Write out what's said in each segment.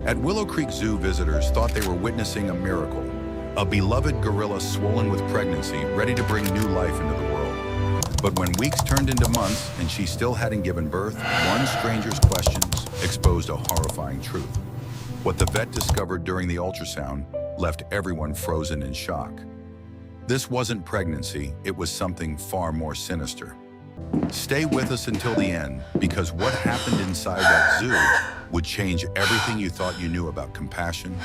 At Willow Creek Zoo, visitors thought they were witnessing a miracle, a beloved gorilla swollen with pregnancy, ready to bring new life into the world. But when weeks turned into months and she still hadn't given birth, one stranger's questions exposed a horrifying truth. What the vet discovered during the ultrasound left everyone frozen in shock. This wasn't pregnancy, it was something far more sinister. Stay with us until the end, because what happened inside that zoo would change everything you thought you knew about compassion,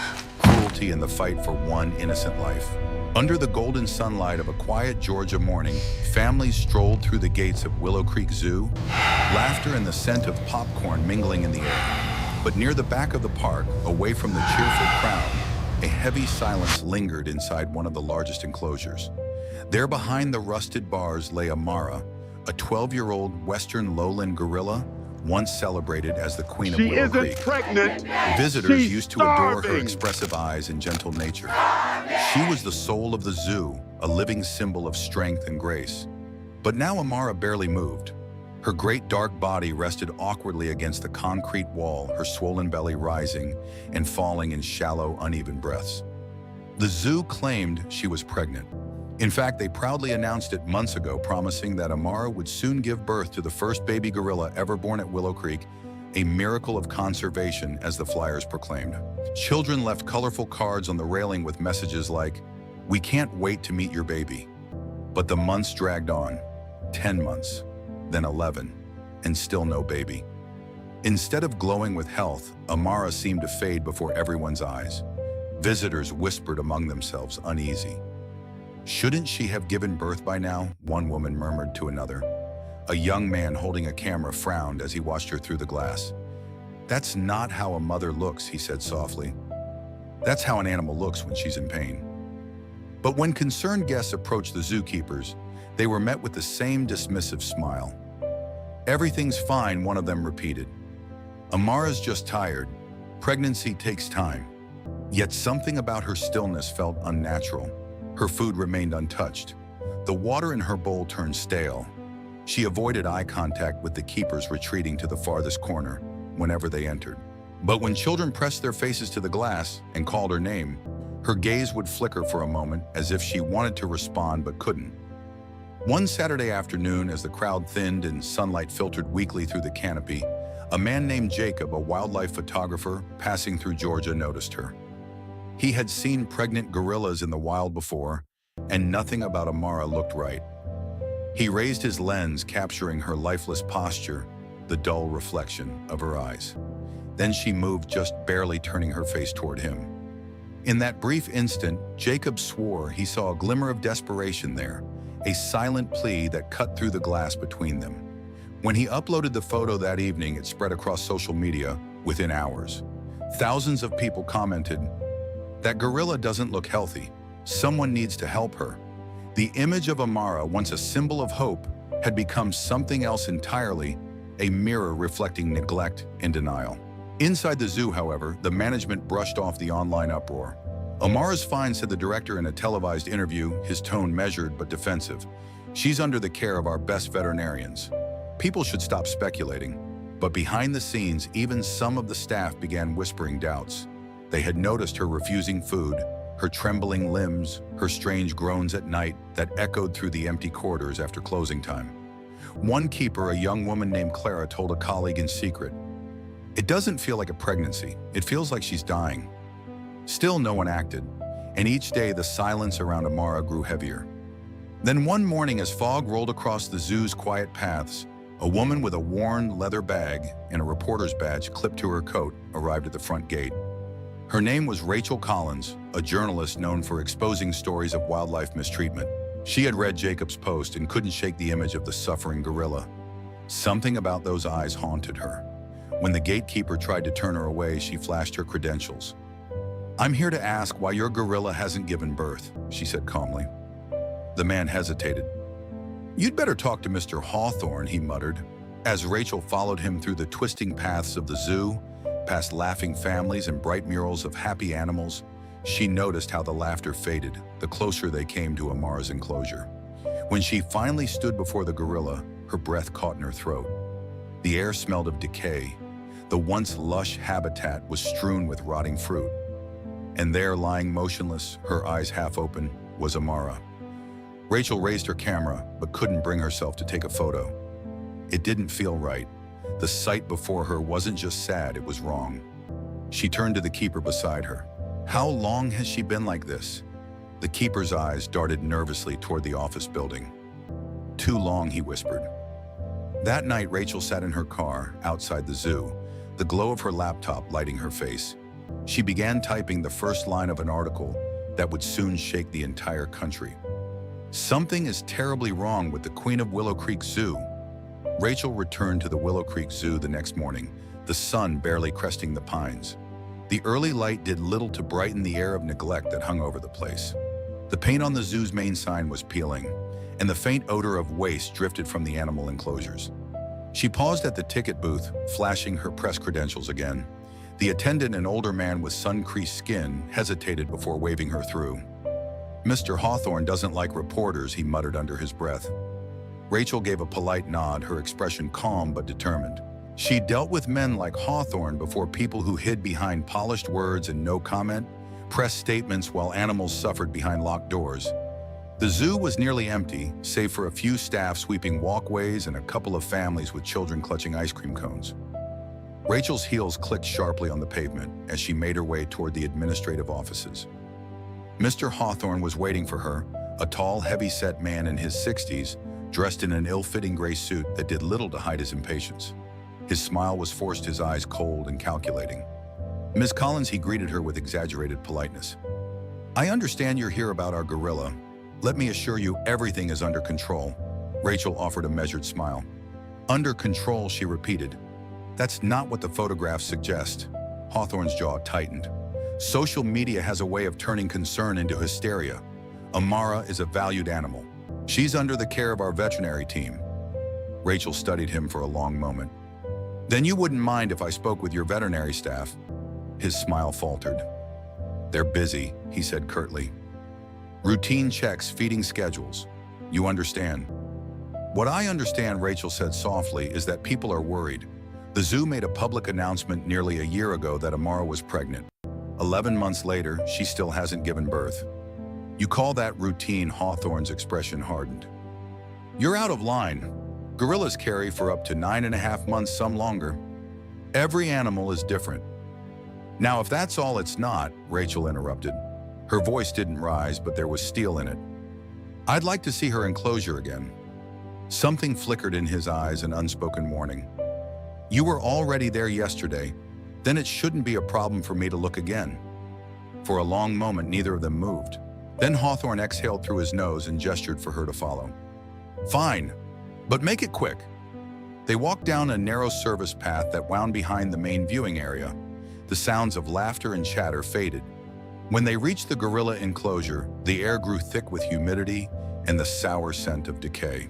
cruelty, and the fight for one innocent life. Under the golden sunlight of a quiet Georgia morning, families strolled through the gates of Willow Creek Zoo, laughter and the scent of popcorn mingling in the air. But near the back of the park, away from the cheerful crowd, a heavy silence lingered inside one of the largest enclosures. There behind the rusted bars lay Amara, a 12-year-old Western lowland gorilla, once celebrated as the queen of Willow Creek. She isn't pregnant. Visitors She's used to adore her starving. expressive eyes and gentle nature. She was the soul of the zoo, a living symbol of strength and grace. But now Amara barely moved. Her great dark body rested awkwardly against the concrete wall, her swollen belly rising and falling in shallow, uneven breaths. The zoo claimed she was pregnant. In fact, they proudly announced it months ago, promising that Amara would soon give birth to the first baby gorilla ever born at Willow Creek, a miracle of conservation, as the flyers proclaimed. Children left colorful cards on the railing with messages like, "We can't wait to meet your baby." But the months dragged on, 10 months, then 11, and still no baby. Instead of glowing with health, Amara seemed to fade before everyone's eyes. Visitors whispered among themselves, uneasy. "Shouldn't she have given birth by now?" one woman murmured to another. A young man holding a camera frowned as he watched her through the glass. "That's not how a mother looks," he said softly. "That's how an animal looks when she's in pain." But when concerned guests approached the zookeepers, they were met with the same dismissive smile. "Everything's fine," one of them repeated. "Amara's just tired. Pregnancy takes time." Yet something about her stillness felt unnatural. Her food remained untouched. The water in her bowl turned stale. She avoided eye contact with the keepers, retreating to the farthest corner whenever they entered. But when children pressed their faces to the glass and called her name, her gaze would flicker for a moment as if she wanted to respond but couldn't. One Saturday afternoon, as the crowd thinned and sunlight filtered weakly through the canopy, a man named Jacob, a wildlife photographer passing through Georgia, noticed her. He had seen pregnant gorillas in the wild before, and nothing about Amara looked right. He raised his lens, capturing her lifeless posture, the dull reflection of her eyes. Then she moved, just barely turning her face toward him. In that brief instant, Jacob swore he saw a glimmer of desperation there, a silent plea that cut through the glass between them. When he uploaded the photo that evening, it spread across social media within hours. Thousands of people commented, "That gorilla doesn't look healthy. Someone needs to help her." The image of Amara, once a symbol of hope, had become something else entirely, a mirror reflecting neglect and denial. Inside the zoo, however, the management brushed off the online uproar. "Amara's fine," said the director in a televised interview, his tone measured but defensive. "She's under the care of our best veterinarians. People should stop speculating." But behind the scenes, even some of the staff began whispering doubts. They had noticed her refusing food, her trembling limbs, her strange groans at night that echoed through the empty corridors after closing time. One keeper, a young woman named Clara, told a colleague in secret, "It doesn't feel like a pregnancy. It feels like she's dying." Still, no one acted, and each day the silence around Amara grew heavier. Then one morning, as fog rolled across the zoo's quiet paths, a woman with a worn leather bag and a reporter's badge clipped to her coat arrived at the front gate. Her name was Rachel Collins, a journalist known for exposing stories of wildlife mistreatment. She had read Jacob's post and couldn't shake the image of the suffering gorilla. Something about those eyes haunted her. When the gatekeeper tried to turn her away, she flashed her credentials. "I'm here to ask why your gorilla hasn't given birth," she said calmly. The man hesitated. "You'd better talk to Mr. Hawthorne," he muttered. As Rachel followed him through the twisting paths of the zoo, past laughing families and bright murals of happy animals, she noticed how the laughter faded the closer they came to Amara's enclosure. When she finally stood before the gorilla, her breath caught in her throat. The air smelled of decay. The once lush habitat was strewn with rotting fruit. And there, lying motionless, her eyes half open, was Amara. Rachel raised her camera, but couldn't bring herself to take a photo. It didn't feel right. The sight before her wasn't just sad, it was wrong. She turned to the keeper beside her. "How long has she been like this?" The keeper's eyes darted nervously toward the office building. "Too long," he whispered. That night, Rachel sat in her car outside the zoo, the glow of her laptop lighting her face. She began typing the first line of an article that would soon shake the entire country. "Something is terribly wrong with the Queen of Willow Creek Zoo." Rachel returned to the Willow Creek Zoo the next morning, the sun barely cresting the pines. The early light did little to brighten the air of neglect that hung over the place. The paint on the zoo's main sign was peeling, and the faint odor of waste drifted from the animal enclosures. She paused at the ticket booth, flashing her press credentials again. The attendant, an older man with sun-creased skin, hesitated before waving her through. "Mr. Hawthorne doesn't like reporters," he muttered under his breath. Rachel gave a polite nod, her expression calm but determined. She dealt with men like Hawthorne before, people who hid behind polished words and no comment, pressed statements while animals suffered behind locked doors. The zoo was nearly empty, save for a few staff sweeping walkways and a couple of families with children clutching ice cream cones. Rachel's heels clicked sharply on the pavement as she made her way toward the administrative offices. Mr. Hawthorne was waiting for her, a tall, heavy-set man in his 60s, dressed in an ill-fitting gray suit that did little to hide his impatience. His smile was forced, his eyes cold and calculating. "Ms. Collins," he greeted her with exaggerated politeness. "I understand you're here about our gorilla. Let me assure you everything is under control." Rachel offered a measured smile. "Under control," she repeated. "That's not what the photographs suggest." Hawthorne's jaw tightened. "Social media has a way of turning concern into hysteria. Amara is a valued animal. She's under the care of our veterinary team." Rachel studied him for a long moment. "Then you wouldn't mind if I spoke with your veterinary staff?" His smile faltered. "They're busy," he said curtly. "Routine checks, feeding schedules. You understand?" "What I understand," Rachel said softly, "is that people are worried. The zoo made a public announcement nearly a year ago that Amara was pregnant. 11 months later, she still hasn't given birth. You call that routine?" Hawthorne's expression hardened. "You're out of line. Gorillas carry for up to 9.5 months, some longer. Every animal is different." "Now, if that's all, it's not," Rachel interrupted. Her voice didn't rise, but there was steel in it. "I'd like to see her enclosure again." Something flickered in his eyes, an unspoken warning. "You were already there yesterday. Then it shouldn't be a problem for me to look again." For a long moment, neither of them moved. Then Hawthorne exhaled through his nose and gestured for her to follow. "Fine, but make it quick." They walked down a narrow service path that wound behind the main viewing area. The sounds of laughter and chatter faded. When they reached the gorilla enclosure, the air grew thick with humidity and the sour scent of decay.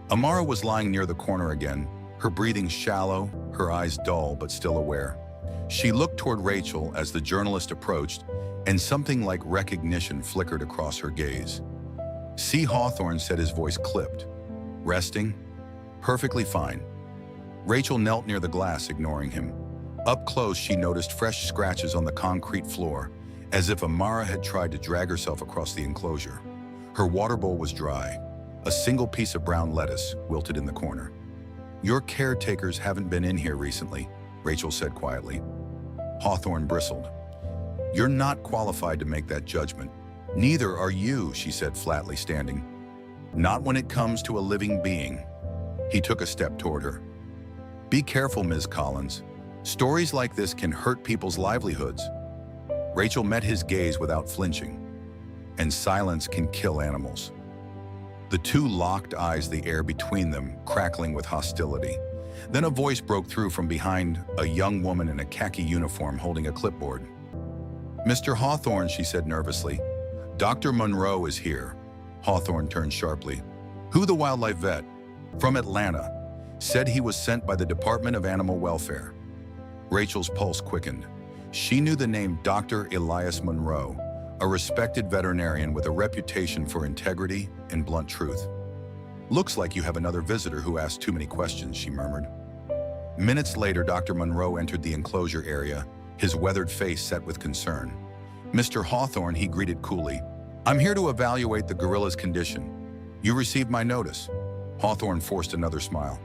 Amara was lying near the corner again, her breathing shallow, her eyes dull but still aware. She looked toward Rachel as the journalist approached, and something like recognition flickered across her gaze. "See," Hawthorne said, his voice clipped. "Resting? Perfectly fine." Rachel knelt near the glass, ignoring him. Up close, she noticed fresh scratches on the concrete floor, as if Amara had tried to drag herself across the enclosure. Her water bowl was dry. A single piece of brown lettuce wilted in the corner. "Your caretakers haven't been in here recently," Rachel said quietly. Hawthorne bristled. "You're not qualified to make that judgment. Neither are you," she said flatly, standing. "Not when it comes to a living being." He took a step toward her. "Be careful, Ms. Collins. Stories like this can hurt people's livelihoods." Rachel met his gaze without flinching. "And silence can kill animals." The two locked eyes, the air between them crackling with hostility. Then a voice broke through from behind, a young woman in a khaki uniform holding a clipboard. "Mr. Hawthorne," she said nervously. "Dr. Monroe is here." Hawthorne turned sharply. "Who, the wildlife vet?" "From Atlanta. Said he was sent by the Department of Animal Welfare." Rachel's pulse quickened. She knew the name Dr. Elias Monroe, a respected veterinarian with a reputation for integrity and blunt truth. "Looks like you have another visitor who asked too many questions," she murmured. Minutes later, Dr. Monroe entered the enclosure area, his weathered face set with concern. "Mr. Hawthorne," he greeted coolly, "I'm here to evaluate the gorilla's condition. You received my notice." Hawthorne forced another smile.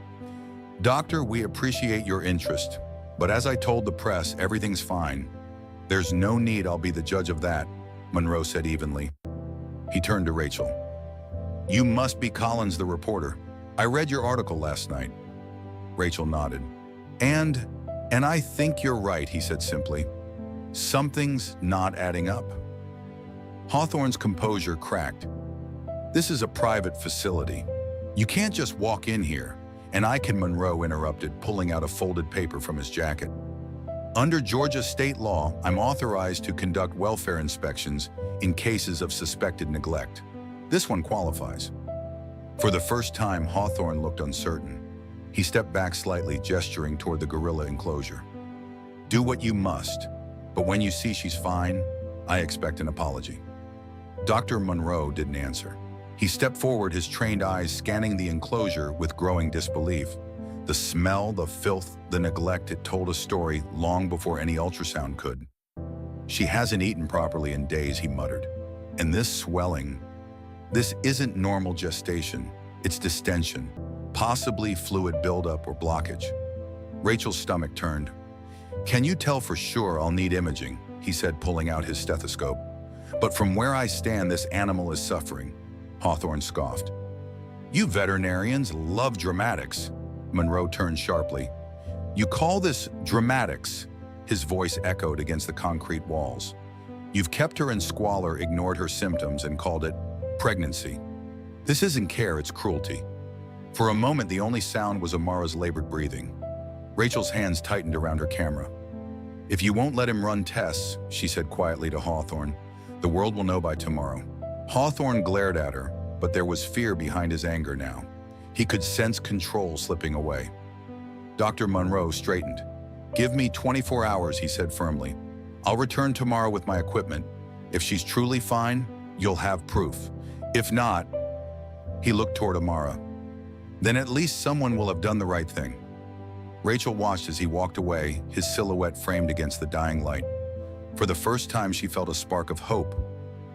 "Doctor, we appreciate your interest, but as I told the press, everything's fine. There's no need I'll be the judge of that," Monroe said evenly. He turned to Rachel. "You must be Collins, the reporter. I read your article last night." Rachel nodded. And I think you're right," he said simply. "Something's not adding up." Hawthorne's composure cracked. "This is a private facility. You can't just walk in here." "And I can," Monroe interrupted, pulling out a folded paper from his jacket. "Under Georgia state law, I'm authorized to conduct welfare inspections in cases of suspected neglect. This one qualifies." For the first time, Hawthorne looked uncertain. He stepped back slightly, gesturing toward the gorilla enclosure. "Do what you must, but when you see she's fine, I expect an apology." Dr. Monroe didn't answer. He stepped forward, his trained eyes scanning the enclosure with growing disbelief. The smell, the filth, the neglect, it told a story long before any ultrasound could. "She hasn't eaten properly in days," he muttered. "And this swelling, this isn't normal gestation, it's distension, possibly fluid buildup or blockage." Rachel's stomach turned. "Can you tell for sure I'll need imaging?" he said, pulling out his stethoscope. "But from where I stand, this animal is suffering." Hawthorne scoffed. "You veterinarians love dramatics." Monroe turned sharply. "You call this dramatics?" His voice echoed against the concrete walls. "You've kept her in squalor, ignored her symptoms, and called it pregnancy. This isn't care, it's cruelty." For a moment, the only sound was Amara's labored breathing. Rachel's hands tightened around her camera. "If you won't let him run tests," she said quietly to Hawthorne, "the world will know by tomorrow." Hawthorne glared at her, but there was fear behind his anger now. He could sense control slipping away. Dr. Monroe straightened. "Give me 24 hours," he said firmly. "I'll return tomorrow with my equipment. If she's truly fine, you'll have proof. If not," he looked toward Amara, "then at least someone will have done the right thing." Rachel watched as he walked away, his silhouette framed against the dying light. For the first time, she felt a spark of hope,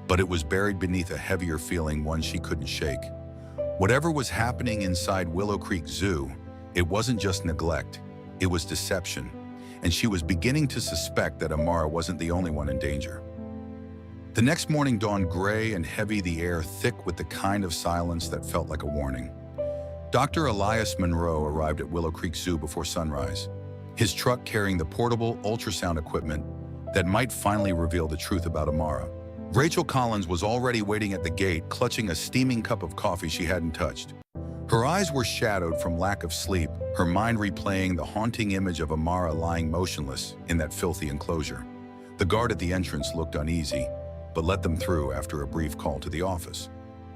but it was buried beneath a heavier feeling, one she couldn't shake. Whatever was happening inside Willow Creek Zoo, it wasn't just neglect, it was deception, and she was beginning to suspect that Amara wasn't the only one in danger. The next morning dawned gray and heavy, the air thick with the kind of silence that felt like a warning. Dr. Elias Monroe arrived at Willow Creek Zoo before sunrise, his truck carrying the portable ultrasound equipment that might finally reveal the truth about Amara. Rachel Collins was already waiting at the gate, clutching a steaming cup of coffee she hadn't touched. Her eyes were shadowed from lack of sleep, her mind replaying the haunting image of Amara lying motionless in that filthy enclosure. The guard at the entrance looked uneasy, but let them through after a brief call to the office.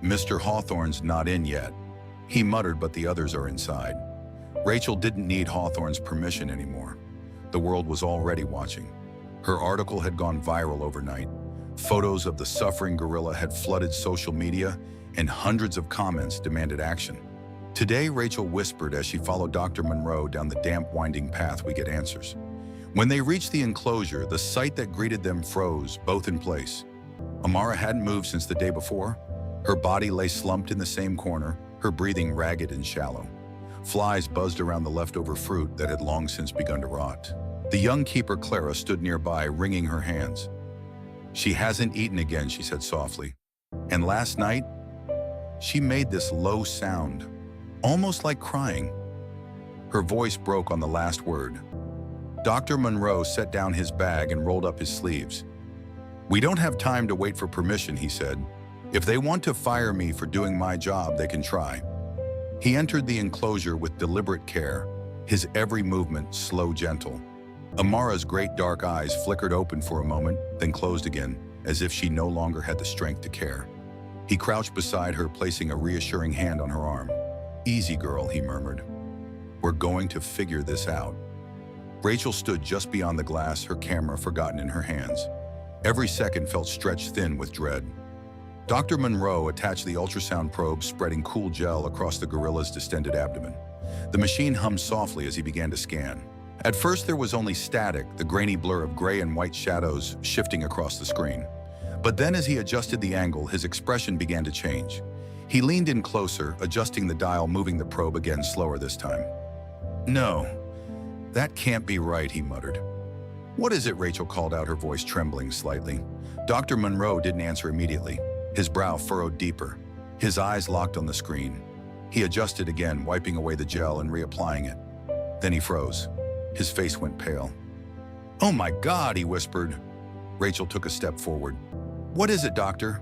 "Mr. Hawthorne's not in yet," he muttered, "but the others are inside." Rachel didn't need Hawthorne's permission anymore. The world was already watching. Her article had gone viral overnight. Photos of the suffering gorilla had flooded social media, and hundreds of comments demanded action. Today, Rachel whispered as she followed Dr. Monroe down the damp, winding path, we get answers. When they reached the enclosure, the sight that greeted them froze, both in place. Amara hadn't moved since the day before. Her body lay slumped in the same corner, her breathing ragged and shallow. Flies buzzed around the leftover fruit that had long since begun to rot. The young keeper, Clara, stood nearby, wringing her hands. "She hasn't eaten again," she said softly. "And last night, she made this low sound, almost like crying." Her voice broke on the last word. Dr. Monroe set down his bag and rolled up his sleeves. "We don't have time to wait for permission," he said. "If they want to fire me for doing my job, they can try." He entered the enclosure with deliberate care, his every movement slow, gentle. Amara's great dark eyes flickered open for a moment, then closed again, as if she no longer had the strength to care. He crouched beside her, placing a reassuring hand on her arm. "Easy, girl," he murmured. "We're going to figure this out." Rachel stood just beyond the glass, her camera forgotten in her hands. Every second felt stretched thin with dread. Dr. Monroe attached the ultrasound probe, spreading cool gel across the gorilla's distended abdomen. The machine hummed softly as he began to scan. At first there was only static, the grainy blur of gray and white shadows shifting across the screen. But then as he adjusted the angle, his expression began to change. He leaned in closer, adjusting the dial, moving the probe again slower this time. "No, that can't be right," he muttered. "What is it?" Rachel called out, her voice trembling slightly. Dr. Monroe didn't answer immediately. His brow furrowed deeper. His eyes locked on the screen. He adjusted again, wiping away the gel and reapplying it. Then he froze. His face went pale. "Oh my God," he whispered. Rachel took a step forward. "What is it, doctor?"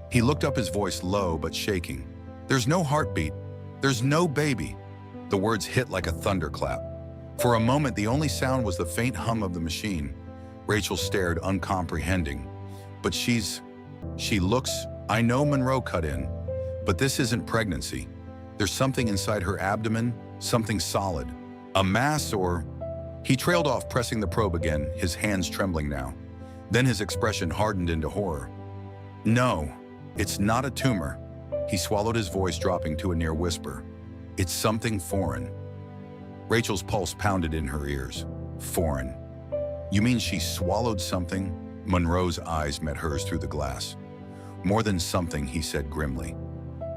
He looked up, his voice low but shaking. "There's no heartbeat. There's no baby." The words hit like a thunderclap. For a moment, the only sound was the faint hum of the machine. Rachel stared, uncomprehending. "But she looks..." "I know," Monroe cut in, "but this isn't pregnancy. There's something inside her abdomen, something solid. A mass or..." He trailed off, pressing the probe again, his hands trembling now. Then his expression hardened into horror. "No, it's not a tumor." He swallowed, his voice dropping to a near whisper. "It's something foreign." Rachel's pulse pounded in her ears. "Foreign? You mean she swallowed something?" Monroe's eyes met hers through the glass. "More than something," he said grimly.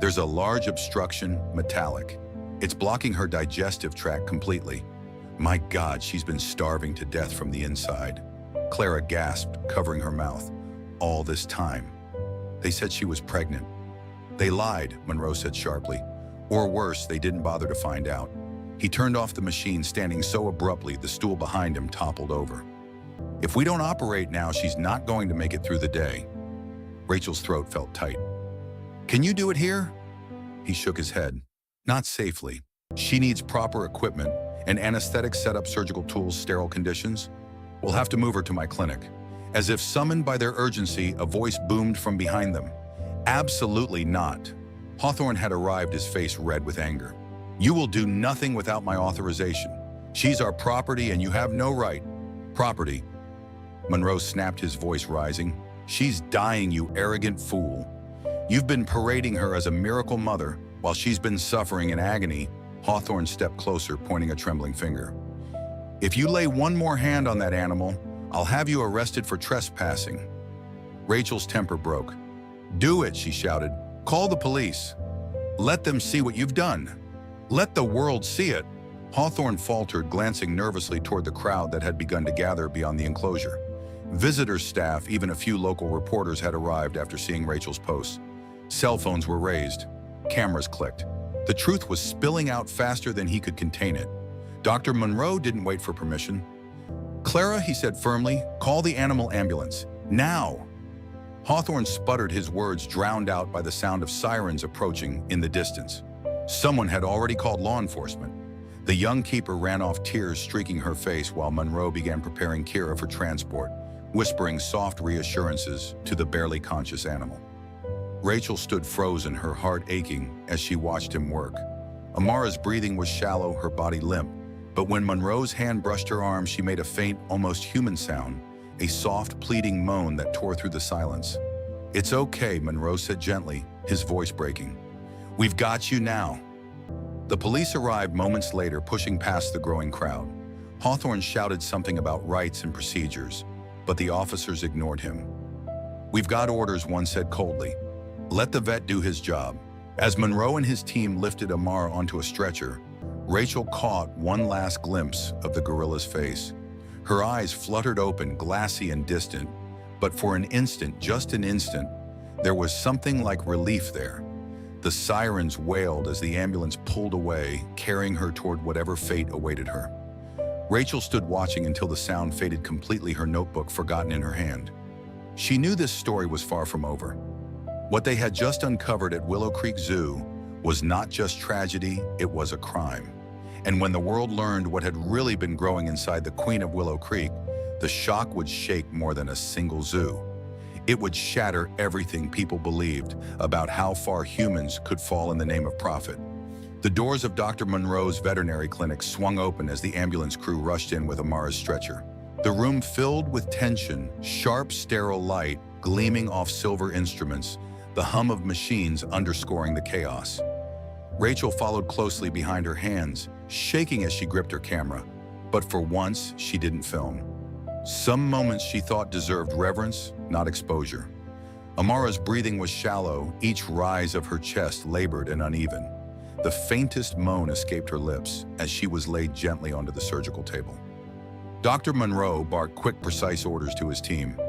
"There's a large obstruction, metallic. It's blocking her digestive tract completely. My God, she's been starving to death from the inside." Clara gasped, covering her mouth. "All this time. They said she was pregnant." "They lied," Monroe said sharply. "Or worse, they didn't bother to find out." He turned off the machine, standing so abruptly the stool behind him toppled over. "If we don't operate now, she's not going to make it through the day." Rachel's throat felt tight. "Can you do it here?" He shook his head. "Not safely. She needs proper equipment, an anesthetic setup, surgical tools, sterile conditions. We'll have to move her to my clinic." As if summoned by their urgency, a voice boomed from behind them. "Absolutely not." Hawthorne had arrived, his face red with anger. "You will do nothing without my authorization. She's our property and you have no right." "Property?" Monroe snapped, his voice rising. "She's dying, you arrogant fool. You've been parading her as a miracle mother while she's been suffering in agony." Hawthorne stepped closer, pointing a trembling finger. "If you lay one more hand on that animal, I'll have you arrested for trespassing." Rachel's temper broke. "Do it," she shouted. "Call the police. Let them see what you've done. Let the world see it." Hawthorne faltered, glancing nervously toward the crowd that had begun to gather beyond the enclosure. Visitors, staff, even a few local reporters had arrived after seeing Rachel's posts. Cell phones were raised. Cameras clicked. The truth was spilling out faster than he could contain it. Dr. Monroe didn't wait for permission. "Clara," he said firmly, "call the animal ambulance. Now!" Hawthorne sputtered, his words drowned out by the sound of sirens approaching in the distance. Someone had already called law enforcement. The young keeper ran off, tears streaking her face, while Monroe began preparing Kira for transport, whispering soft reassurances to the barely conscious animal. Rachel stood frozen, her heart aching as she watched him work. Amara's breathing was shallow, her body limp, but when Monroe's hand brushed her arm, she made a faint, almost human sound, a soft, pleading moan that tore through the silence. "It's okay," Monroe said gently, his voice breaking. "We've got you now." The police arrived moments later, pushing past the growing crowd. Hawthorne shouted something about rights and procedures, but the officers ignored him. "We've got orders," one said coldly. "Let the vet do his job." As Monroe and his team lifted Amara onto a stretcher, Rachel caught one last glimpse of the gorilla's face. Her eyes fluttered open, glassy and distant, but for an instant, just an instant, there was something like relief there. The sirens wailed as the ambulance pulled away, carrying her toward whatever fate awaited her. Rachel stood watching until the sound faded completely, her notebook forgotten in her hand. She knew this story was far from over. What they had just uncovered at Willow Creek Zoo was not just tragedy, it was a crime. And when the world learned what had really been growing inside the Queen of Willow Creek, the shock would shake more than a single zoo. It would shatter everything people believed about how far humans could fall in the name of profit. The doors of Dr. Monroe's veterinary clinic swung open as the ambulance crew rushed in with Amara's stretcher. The room filled with tension, sharp, sterile light gleaming off silver instruments, the hum of machines underscoring the chaos. Rachel followed closely behind her hands, shaking as she gripped her camera. But for once, she didn't film. Some moments she thought deserved reverence, not exposure. Amara's breathing was shallow, each rise of her chest labored and uneven. The faintest moan escaped her lips as she was laid gently onto the surgical table. Dr. Monroe barked quick, precise orders to his team.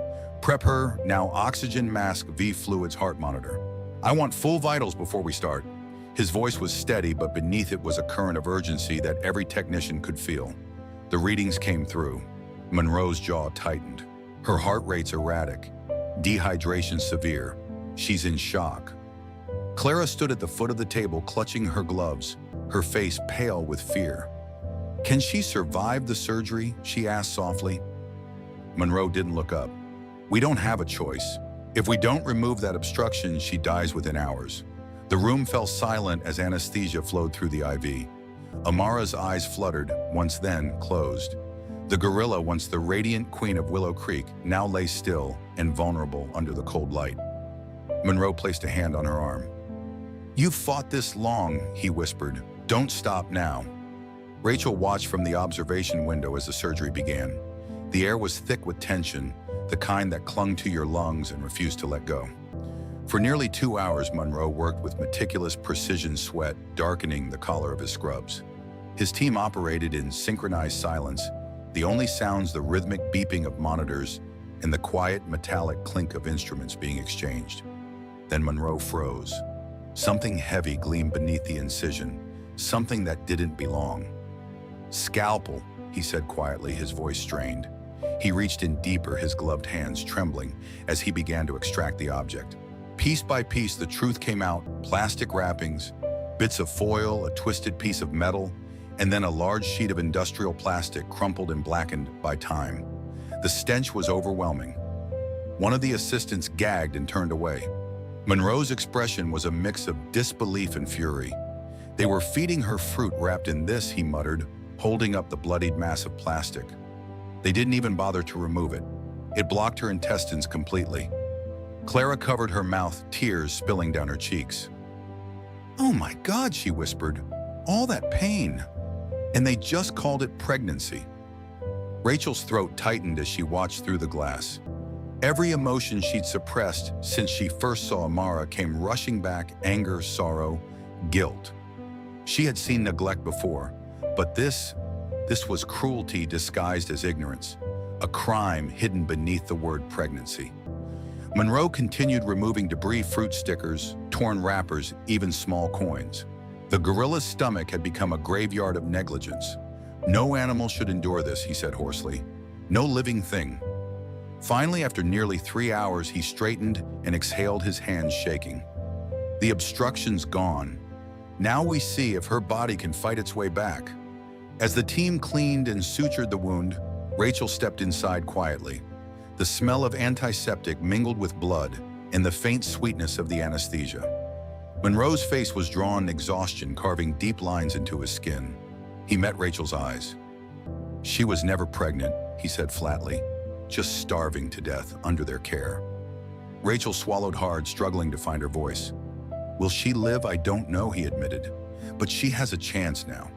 Prep her, now oxygen mask V fluids heart monitor. I want full vitals before we start. His voice was steady, but beneath it was a current of urgency that every technician could feel. The readings came through. Monroe's jaw tightened. Her heart rate's erratic. Dehydration severe. She's in shock. Clara stood at the foot of the table, clutching her gloves, her face pale with fear. Can she survive the surgery? She asked softly. Monroe didn't look up. We don't have a choice. If we don't remove that obstruction, she dies within hours. The room fell silent as anesthesia flowed through the IV. Amara's eyes fluttered, once then closed. The gorilla, once the radiant queen of Willow Creek, now lay still and vulnerable under the cold light. Monroe placed a hand on her arm. You've fought this long, he whispered. Don't stop now. Rachel watched from the observation window as the surgery began. The air was thick with tension, the kind that clung to your lungs and refused to let go. For nearly 2 hours, Monroe worked with meticulous precision, sweat darkening the collar of his scrubs. His team operated in synchronized silence, the only sounds the rhythmic beeping of monitors and the quiet metallic clink of instruments being exchanged. Then Monroe froze. Something heavy gleamed beneath the incision, something that didn't belong. Scalpel, he said quietly, his voice strained. He reached in deeper, his gloved hands trembling as he began to extract the object. Piece by piece, the truth came out, plastic wrappings, bits of foil, a twisted piece of metal, and then a large sheet of industrial plastic crumpled and blackened by time. The stench was overwhelming. One of the assistants gagged and turned away. Monroe's expression was a mix of disbelief and fury. They were feeding her fruit wrapped in this, he muttered, holding up the bloodied mass of plastic. They didn't even bother to remove it. It blocked her intestines completely. Clara covered her mouth, tears spilling down her cheeks. Oh my God, she whispered. All that pain. And they just called it pregnancy. Rachel's throat tightened as she watched through the glass. Every emotion she'd suppressed since she first saw Amara came rushing back: anger, sorrow, guilt. She had seen neglect before, but this was cruelty disguised as ignorance, a crime hidden beneath the word pregnancy. Monroe continued removing debris, fruit stickers, torn wrappers, even small coins. The gorilla's stomach had become a graveyard of negligence. No animal should endure this, he said hoarsely. No living thing. Finally, after nearly 3 hours, he straightened and exhaled, his hands shaking. The obstruction's gone. Now we see if her body can fight its way back. As the team cleaned and sutured the wound, Rachel stepped inside quietly. The smell of antiseptic mingled with blood and the faint sweetness of the anesthesia. Monroe's face was drawn in exhaustion, carving deep lines into his skin. He met Rachel's eyes. She was never pregnant, he said flatly, just starving to death under their care. Rachel swallowed hard, struggling to find her voice. Will she live? I don't know, he admitted. But she has a chance now.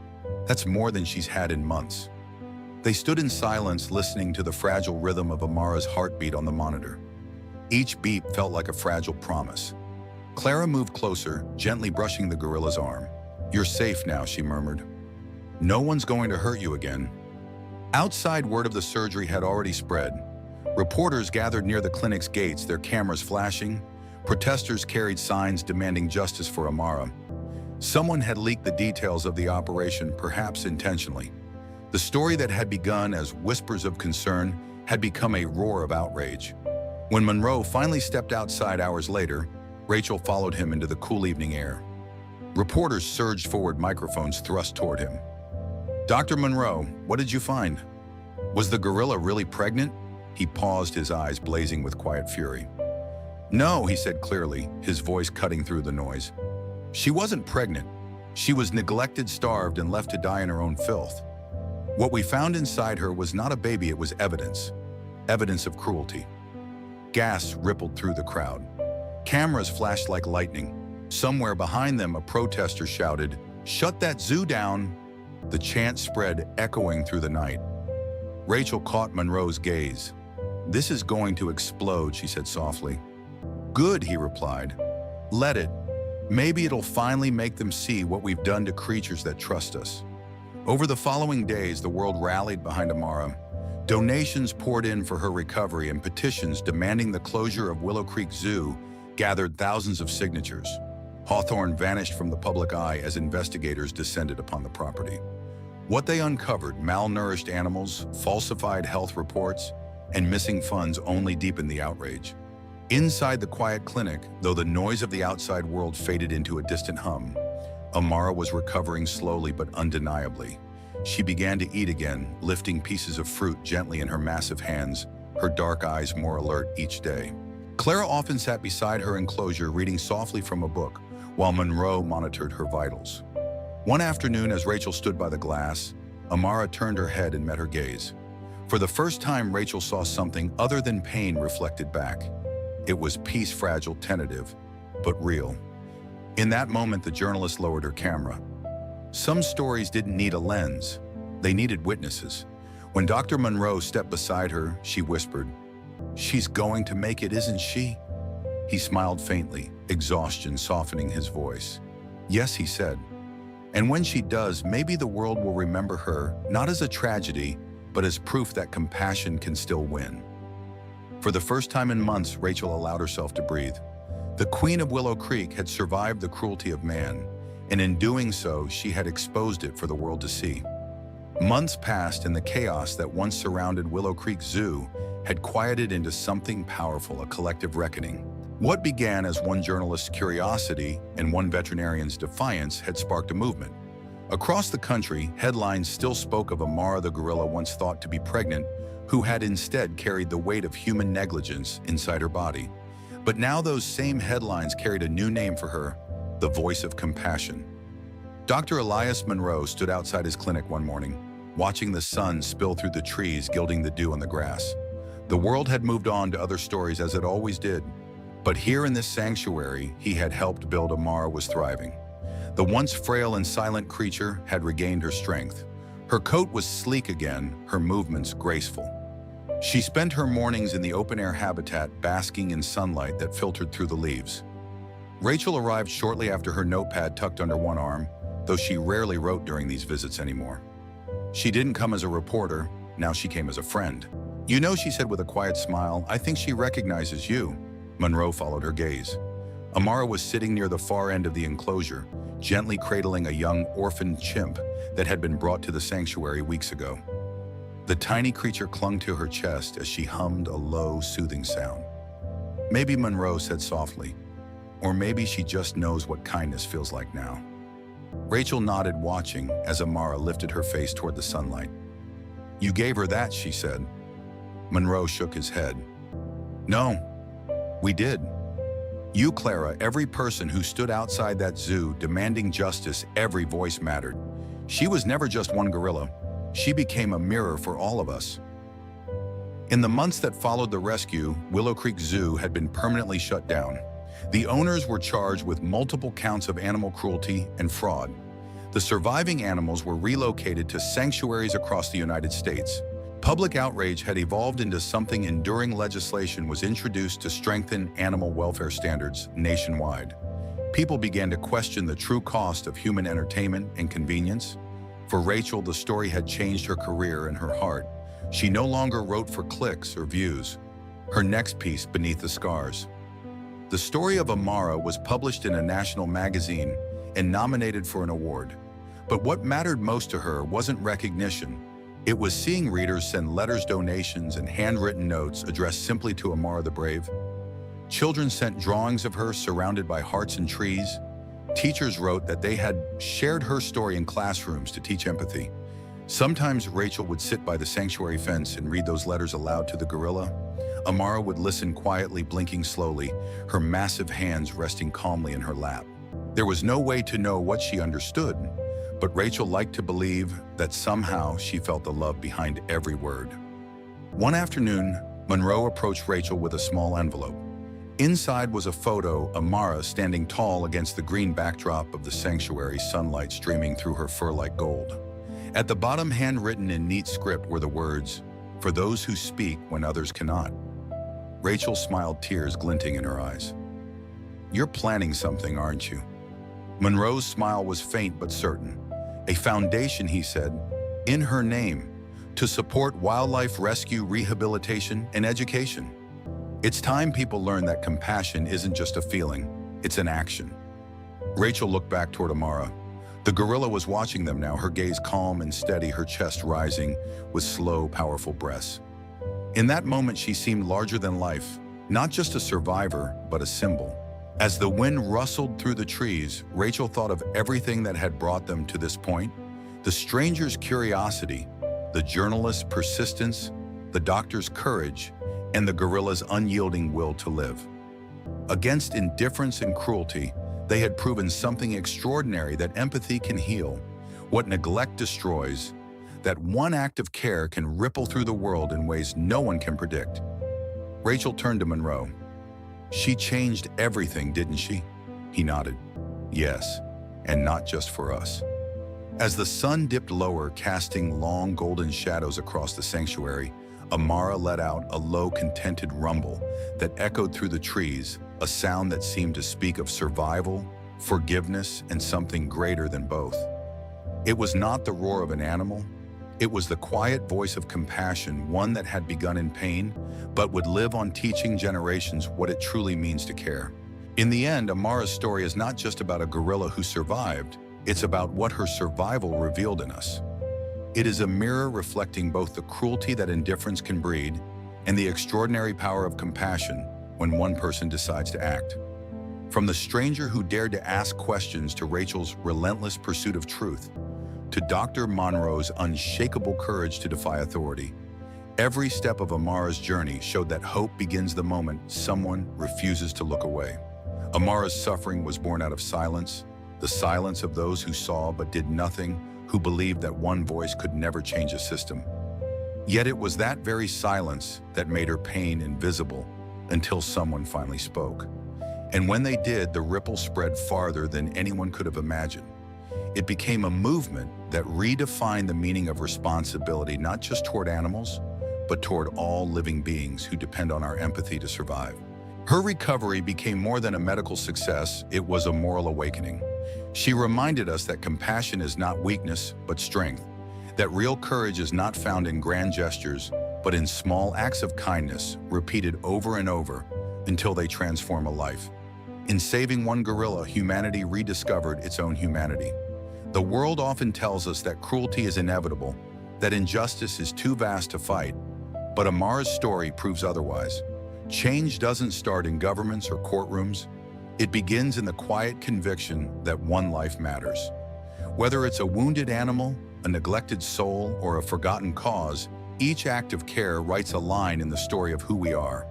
That's more than she's had in months. They stood in silence, listening to the fragile rhythm of Amara's heartbeat on the monitor. Each beat felt like a fragile promise. Clara moved closer, gently brushing the gorilla's arm. You're safe now, she murmured. No one's going to hurt you again. Outside, word of the surgery had already spread. Reporters gathered near the clinic's gates, their cameras flashing. Protesters carried signs demanding justice for Amara. Someone had leaked the details of the operation, perhaps intentionally. The story that had begun as whispers of concern had become a roar of outrage. When Monroe finally stepped outside hours later, Rachel followed him into the cool evening air. Reporters surged forward, microphones thrust toward him. Dr. Monroe, what did you find? Was the gorilla really pregnant? He paused, his eyes blazing with quiet fury. No, he said clearly, his voice cutting through the noise. She wasn't pregnant. She was neglected, starved, and left to die in her own filth. What we found inside her was not a baby, it was evidence. Evidence of cruelty. Gas rippled through the crowd. Cameras flashed like lightning. Somewhere behind them, a protester shouted, "Shut that zoo down!" The chant spread, echoing through the night. Rachel caught Monroe's gaze. "This is going to explode," she said softly. "Good," he replied. "Let it. Maybe it'll finally make them see what we've done to creatures that trust us." Over the following days, the world rallied behind Amara. Donations poured in for her recovery, and petitions demanding the closure of Willow Creek Zoo gathered thousands of signatures. Hawthorne vanished from the public eye as investigators descended upon the property. What they uncovered, malnourished animals, falsified health reports, and missing funds, only deepened the outrage. Inside the quiet clinic, though the noise of the outside world faded into a distant hum, Amara was recovering slowly but undeniably. She began to eat again, lifting pieces of fruit gently in her massive hands, her dark eyes more alert each day. Clara often sat beside her enclosure, reading softly from a book, while Monroe monitored her vitals. One afternoon, as Rachel stood by the glass, Amara turned her head and met her gaze. For the first time, Rachel saw something other than pain reflected back. It was peace, fragile, tentative, but real. In that moment, the journalist lowered her camera. Some stories didn't need a lens. They needed witnesses. When Dr. Monroe stepped beside her, she whispered, "She's going to make it, isn't she?" He smiled faintly, exhaustion softening his voice. "Yes," he said. "And when she does, maybe the world will remember her, not as a tragedy, but as proof that compassion can still win." For the first time in months, Rachel allowed herself to breathe. The Queen of Willow Creek had survived the cruelty of man, and in doing so, she had exposed it for the world to see. Months passed, and the chaos that once surrounded Willow Creek Zoo had quieted into something powerful, a collective reckoning. What began as one journalist's curiosity and one veterinarian's defiance had sparked a movement. Across the country, headlines still spoke of Amara, the gorilla once thought to be pregnant, who had instead carried the weight of human negligence inside her body. But now those same headlines carried a new name for her: the voice of compassion. Dr. Elias Monroe stood outside his clinic one morning, watching the sun spill through the trees, gilding the dew on the grass. The world had moved on to other stories, as it always did. But here in this sanctuary he had helped build, Amara was thriving. The once frail and silent creature had regained her strength. Her coat was sleek again, her movements graceful. She spent her mornings in the open-air habitat, basking in sunlight that filtered through the leaves. Rachel arrived shortly after, her notepad tucked under one arm, though she rarely wrote during these visits anymore. She didn't come as a reporter, now she came as a friend. "You know," she said with a quiet smile, "I think she recognizes you." Monroe followed her gaze. Amara was sitting near the far end of the enclosure, gently cradling a young orphan chimp that had been brought to the sanctuary weeks ago. The tiny creature clung to her chest as she hummed a low, soothing sound. "Maybe," Monroe said softly, "or maybe she just knows what kindness feels like now." Rachel nodded, watching as Amara lifted her face toward the sunlight. "You gave her that," she said. Monroe shook his head. "No, we did. You, Clara, every person who stood outside that zoo demanding justice, every voice mattered. She was never just one gorilla. She became a mirror for all of us." In the months that followed the rescue, Willow Creek Zoo had been permanently shut down. The owners were charged with multiple counts of animal cruelty and fraud. The surviving animals were relocated to sanctuaries across the United States. Public outrage had evolved into something enduring. Legislation was introduced to strengthen animal welfare standards nationwide. People began to question the true cost of human entertainment and convenience. For Rachel, the story had changed her career and her heart. She no longer wrote for clicks or views. Her next piece, Beneath the Scars. The story of Amara was published in a national magazine and nominated for an award. But what mattered most to her wasn't recognition. It was seeing readers send letters, donations, and handwritten notes addressed simply to Amara the Brave. Children sent drawings of her surrounded by hearts and trees. Teachers wrote that they had shared her story in classrooms to teach empathy. Sometimes Rachel would sit by the sanctuary fence and read those letters aloud to the gorilla. Amara would listen quietly, blinking slowly, her massive hands resting calmly in her lap. There was no way to know what she understood, but Rachel liked to believe that somehow she felt the love behind every word. One afternoon, Monroe approached Rachel with a small envelope. Inside was a photo, Amara standing tall against the green backdrop of the sanctuary, sunlight streaming through her fur like gold. At the bottom, handwritten in neat script, were the words, "For those who speak when others cannot." Rachel smiled, tears glinting in her eyes. "You're planning something, aren't you?" Monroe's smile was faint but certain. "A foundation," he said, "in her name, to support wildlife rescue, rehabilitation, and education." It's time people learn that compassion isn't just a feeling, it's an action. Rachel looked back toward Amara. The gorilla was watching them now, her gaze calm and steady, her chest rising with slow, powerful breaths. In that moment, she seemed larger than life, not just a survivor, but a symbol. As the wind rustled through the trees, Rachel thought of everything that had brought them to this point: the stranger's curiosity, the journalist's persistence, the doctor's courage, and the gorilla's unyielding will to live. Against indifference and cruelty, they had proven something extraordinary: that empathy can heal what neglect destroys, that one act of care can ripple through the world in ways no one can predict. Rachel turned to Monroe. "She changed everything, didn't she?" He nodded. "Yes, and not just for us." As the sun dipped lower, casting long golden shadows across the sanctuary, Amara let out a low, contented rumble that echoed through the trees, a sound that seemed to speak of survival, forgiveness, and something greater than both. It was not the roar of an animal. It was the quiet voice of compassion, one that had begun in pain, but would live on, teaching generations what it truly means to care. In the end, Amara's story is not just about a gorilla who survived, it's about what her survival revealed in us. It is a mirror reflecting both the cruelty that indifference can breed and the extraordinary power of compassion when one person decides to act. From the stranger who dared to ask questions to Rachel's relentless pursuit of truth, to Dr. Monroe's unshakable courage to defy authority, every step of Amara's journey showed that hope begins the moment someone refuses to look away. Amara's suffering was born out of silence, the silence of those who saw but did nothing, who believed that one voice could never change a system. Yet it was that very silence that made her pain invisible until someone finally spoke. And when they did, the ripple spread farther than anyone could have imagined. It became a movement that redefined the meaning of responsibility, not just toward animals, but toward all living beings who depend on our empathy to survive. Her recovery became more than a medical success, it was a moral awakening. She reminded us that compassion is not weakness, but strength, that real courage is not found in grand gestures, but in small acts of kindness, repeated over and over until they transform a life. In saving one gorilla, humanity rediscovered its own humanity. The world often tells us that cruelty is inevitable, that injustice is too vast to fight, but Amara's story proves otherwise. Change doesn't start in governments or courtrooms. It begins in the quiet conviction that one life matters. Whether it's a wounded animal, a neglected soul, or a forgotten cause, each act of care writes a line in the story of who we are.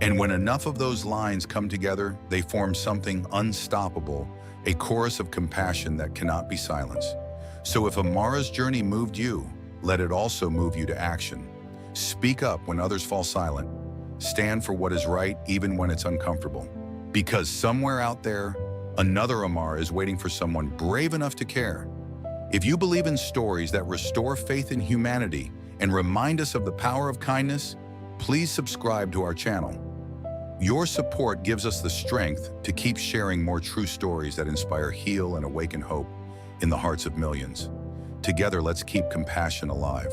And when enough of those lines come together, they form something unstoppable, a chorus of compassion that cannot be silenced. So if Amara's journey moved you, let it also move you to action. Speak up when others fall silent. Stand for what is right, even when it's uncomfortable. Because somewhere out there, another Amara is waiting for someone brave enough to care. If you believe in stories that restore faith in humanity and remind us of the power of kindness, please subscribe to our channel. Your support gives us the strength to keep sharing more true stories that inspire, heal, and awaken hope in the hearts of millions. Together, let's keep compassion alive.